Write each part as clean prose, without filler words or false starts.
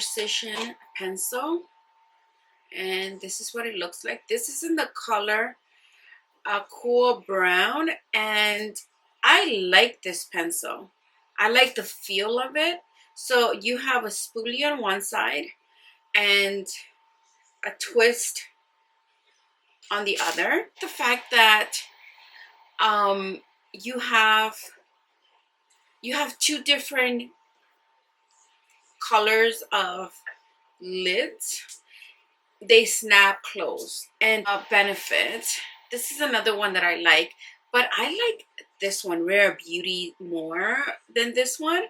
precision pencil, and this is what it looks like. This is in the color cool brown, and I like this pencil. I like the feel of it. So you have a spoolie on one side and a twist on the other. The fact that you have two different colors of lids, they snap closed. And a benefit, this is another one that I like, but I like this one, Rare Beauty, more than this one.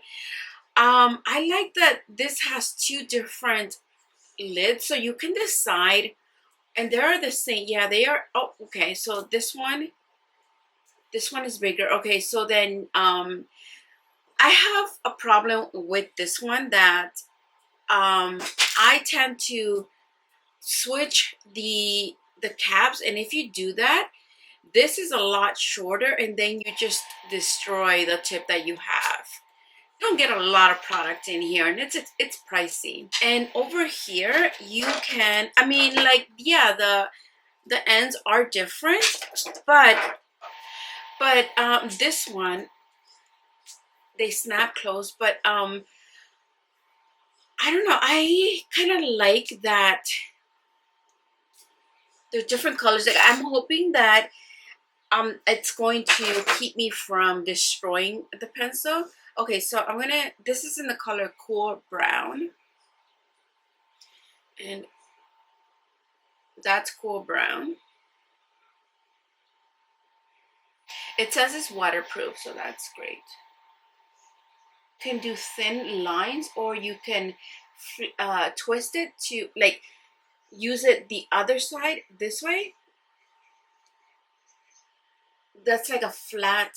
I like that this has two different lids, so you can decide, and they're the same. Yeah, they are. Oh, okay. So this one is bigger. Okay, so then I have a problem with this one, that I tend to switch the caps, and if you do that, this is a lot shorter, and then you just destroy the tip that you have. You don't get a lot of product in here, and it's pricey. And over here you can, I mean, like, yeah, the ends are different, but this one, they snap closed, but I don't know, I kind of like that they're different colors. Like, I'm hoping that it's going to keep me from destroying the pencil. Okay, so I'm gonna, this is in the color Cool Brown, and that's Cool Brown. It says it's waterproof, so that's great. You can do thin lines, or you can twist it to, like, use it the other side this way. That's like a flat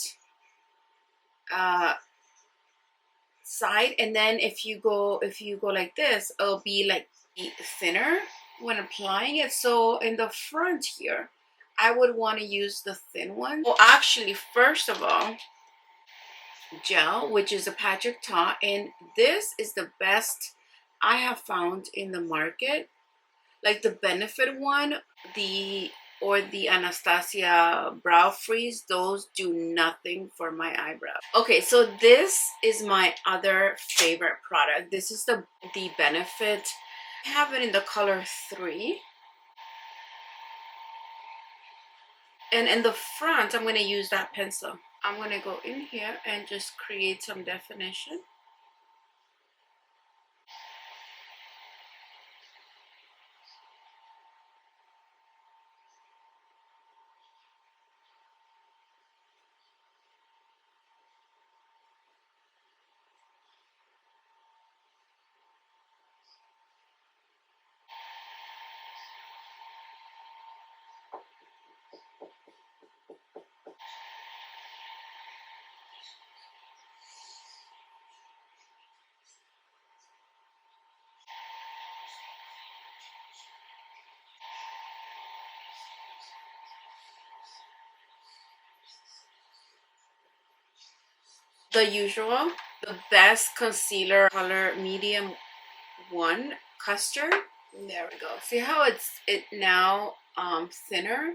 side, and then if you go like this, it'll be like thinner when applying it. So in the front here, I would want to use the thin one. Well, actually, first of all, gel, which is a Patrick Ta, and this is the best I have found in the market. Like the Benefit one, or the Anastasia Brow Freeze, those do nothing for my eyebrow. Okay, so this is my other favorite product. This is the Benefit. I have it in the color 3. And in the front, I'm going to use that pencil. I'm going to go in here and just create some definition. The usual, the best concealer color, medium 1, custard. There we go. See how it's now thinner.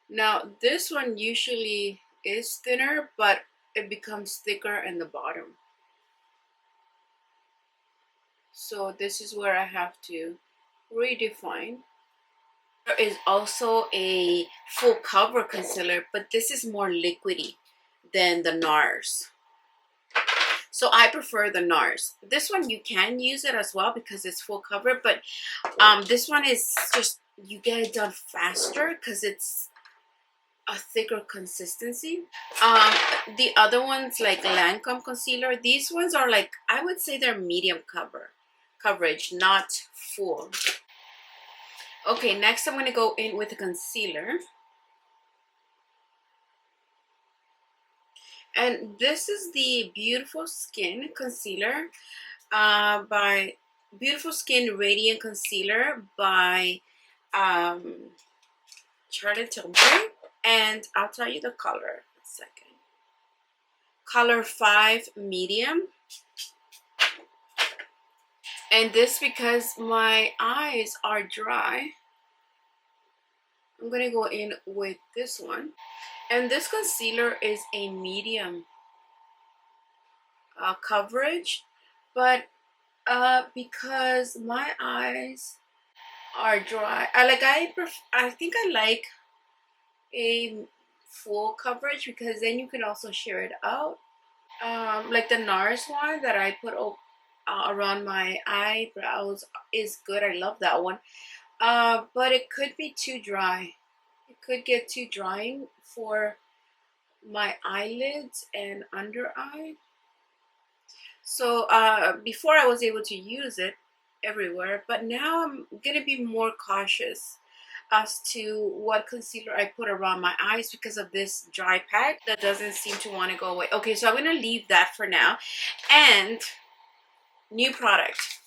Now this one usually is thinner, but it becomes thicker in the bottom. So this is where I have to redefine. There is also a full cover concealer, but this is more liquidy than the NARS. So I prefer the NARS. This one you can use it as well because it's full cover, but this one is just, you get it done faster because it's a thicker consistency. The other ones, like Lancome concealer, these ones are like, I would say they're medium coverage, not full. Okay, next I'm going to go in with a concealer. And this is the Beautiful Skin concealer by Beautiful Skin Radiant Concealer by Charlotte Tilbury. And I'll tell you the color in a second. color 5 medium. And this, because my eyes are dry, I'm gonna go in with this one. And this concealer is a medium coverage, but because my eyes are dry, I think I like a full coverage, because then you can also share it out. Like the NARS one that I put around my eyebrows is good. I love that one. But it could be too dry. It could get too drying for my eyelids and under eye. So before I was able to use it everywhere, but now I'm gonna be more cautious as to what concealer I put around my eyes because of this dry patch that doesn't seem to want to go away. Okay, so I'm gonna leave that for now. And new product.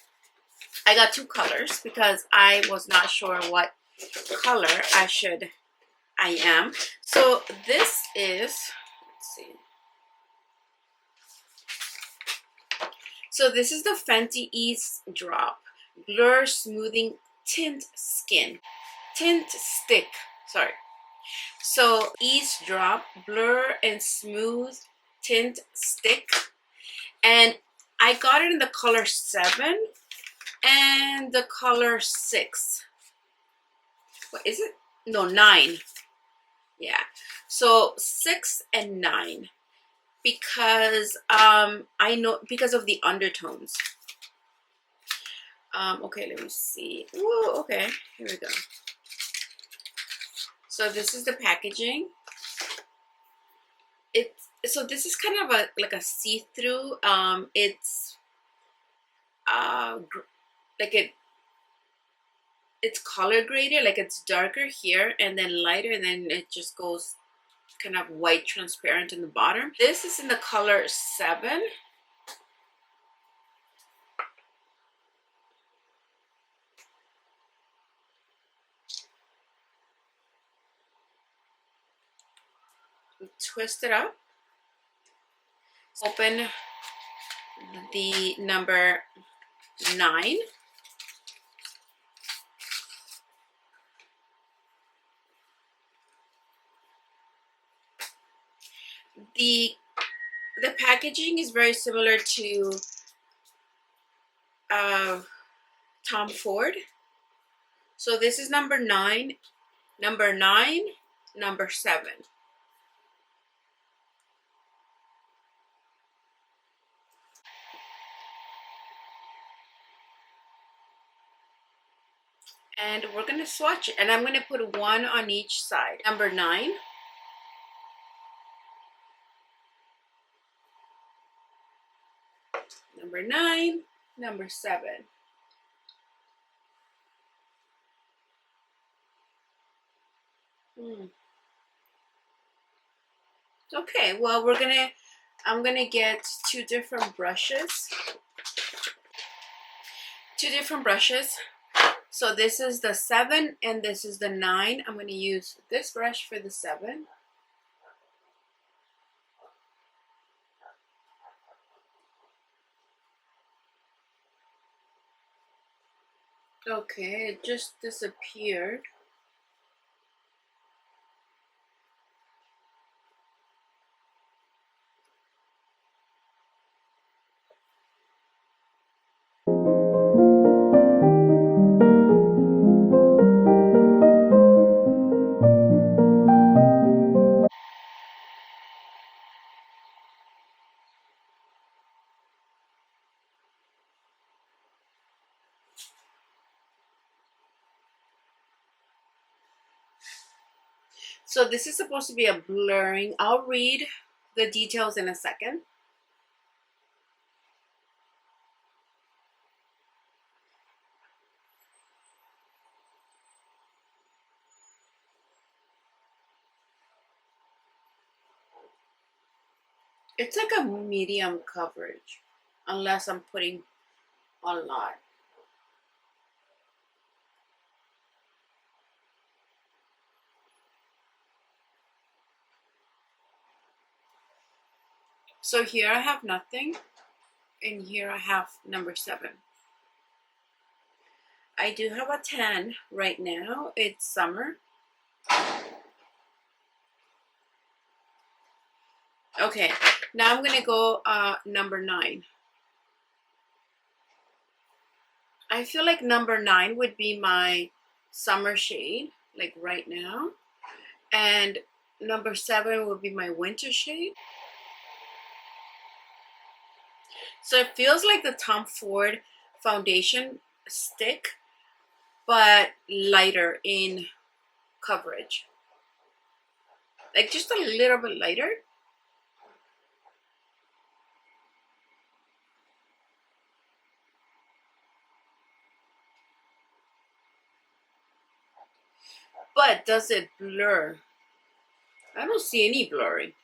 I got 2 colors because I was not sure what color I am. So this is, let's see. So this is the Fenty Eaze Drop Blur Smoothing Tint Stick. Sorry. So Eaze Drop Blur and Smooth Tint Stick. And I got it in the color 7 and the color 6. What is it? No, 9. Yeah. So 6 and 9. Because I know, because of the undertones. Okay, let me see. Whoa, okay, here we go. So this is the packaging. So this is kind of like a see-through. It's like it's color graded, like it's darker here and then lighter, and then it just goes kind of white transparent in the bottom. This is in the color 7. Twist it up. Open the number 9. The packaging is very similar to Tom Ford. So this is number 9, number 9, number 7. And we're going to swatch it. And I'm going to put 1 on each side. Number 9. Number 9. Number 7. Okay, well, I'm going to get 2 different brushes. 2 different brushes. So this is the 7 and this is the 9. I'm going to use this brush for the 7. Okay, it just disappeared. So this is supposed to be a blurring. I'll read the details in a second. It's like a medium coverage, unless I'm putting a lot. So here I have nothing, and here I have number 7. I do have a tan right now. It's summer. Okay, now I'm gonna go number 9. I feel like number 9 would be my summer shade, like right now. And number 7 would be my winter shade. So it feels like the Tom Ford foundation stick, but lighter in coverage. Like just a little bit lighter. But does it blur? I don't see any blurring.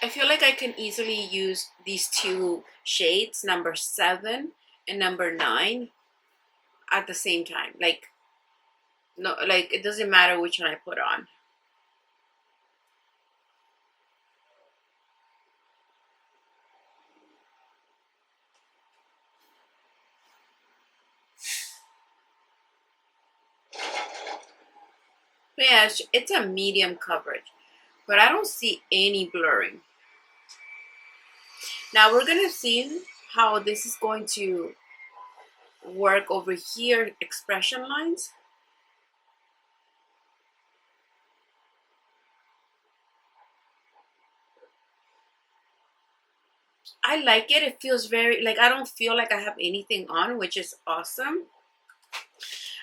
I feel like I can easily use these two shades, number 7 and number 9, at the same time. Like, no, like it doesn't matter which one I put on. But yeah, it's a medium coverage, but I don't see any blurring. Now we're gonna see how this is going to work over here, expression lines. I like it. It feels very, like, I don't feel like I have anything on, which is awesome.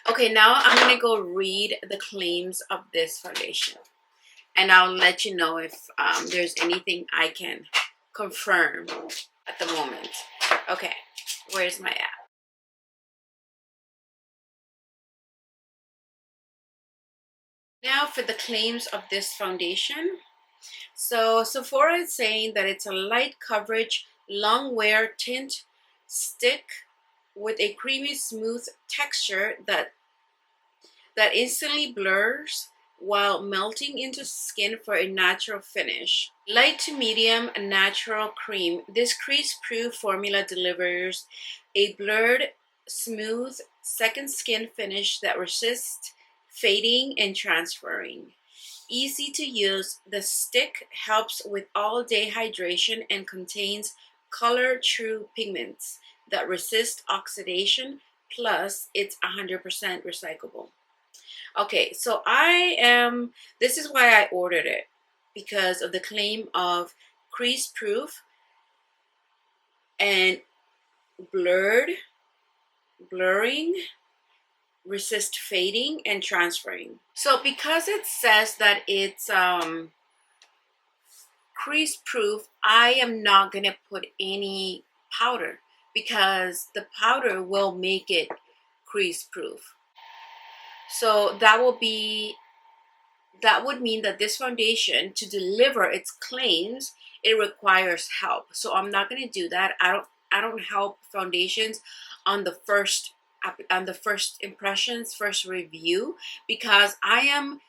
Okay, now I'm gonna go read the claims of this foundation, and I'll let you know if there's anything I can confirm at the moment. Okay, where's my app? Now for the claims of this foundation. So Sephora is saying that it's a light coverage, long wear tint stick with a creamy smooth texture that instantly blurs while melting into skin for a natural finish. Light to medium natural cream. This crease proof formula delivers a blurred, smooth second skin finish that resists fading and transferring. Easy to use, the stick helps with all day hydration and contains color true pigments that resist oxidation, plus it's 100% recyclable. Okay, so this is why I ordered it, because of the claim of crease proof and blurring, resist fading and transferring. So because it says that it's crease proof, I am not gonna put any powder because the powder will make it crease proof. So that would mean that this foundation, to deliver its claims, it requires help. So I'm not going to do that. I don't help foundations on the first impressions, first review, because I am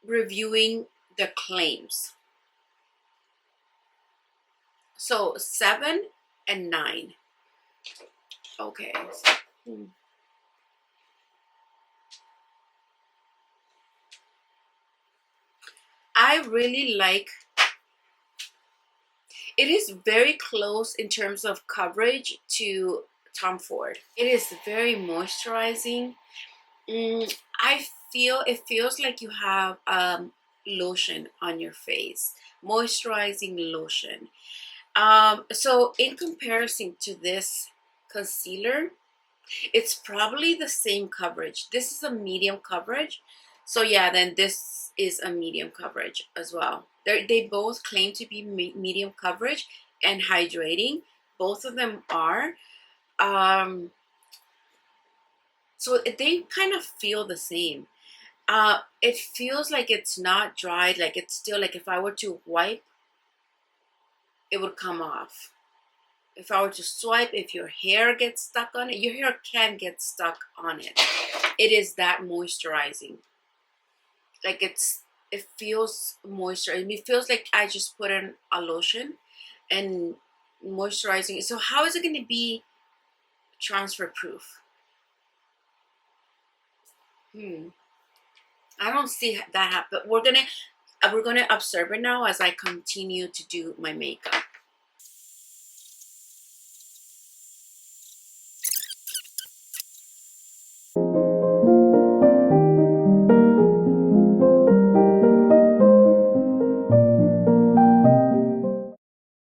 reviewing the claims. So 7 and 9. Okay. I really like it. Is very close in terms of coverage to Tom Ford. It is very moisturizing. I feel it feels like you have lotion on your face, moisturizing lotion. So in comparison to this concealer, it's probably the same coverage. This is a medium coverage. So yeah, then this is a medium coverage as well. They both claim to be medium coverage and hydrating. Both of them are. So they kind of feel the same. It feels like it's not dried. Like it's still like if I were to wipe, it would come off. If I were to swipe, if your hair gets stuck on it, your hair can get stuck on it. It is that moisturizing. Like it feels moisturizing. It feels like I just put in a lotion and moisturizing. So how is it going to be transfer proof? I don't see that happen. We're gonna observe it now as I continue to do my makeup.